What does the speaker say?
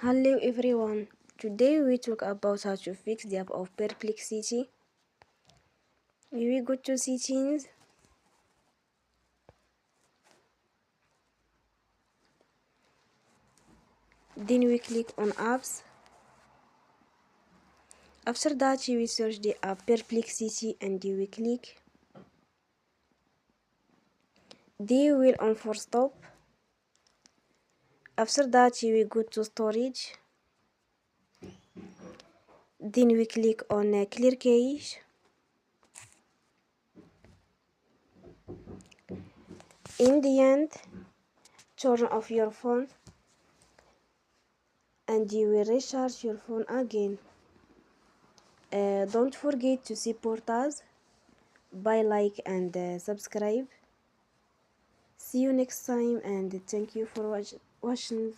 Hello everyone, today we talk about how to fix the app of Perplexity. We go to settings, then we click on apps. After that we search the app Perplexity and we click. Then we will on for stop. After that we go to storage. Then we click on clear cache. In the end, turn off your phone and you will recharge your phone again. Don't forget to support us by like and subscribe. See you next time and thank you for watching.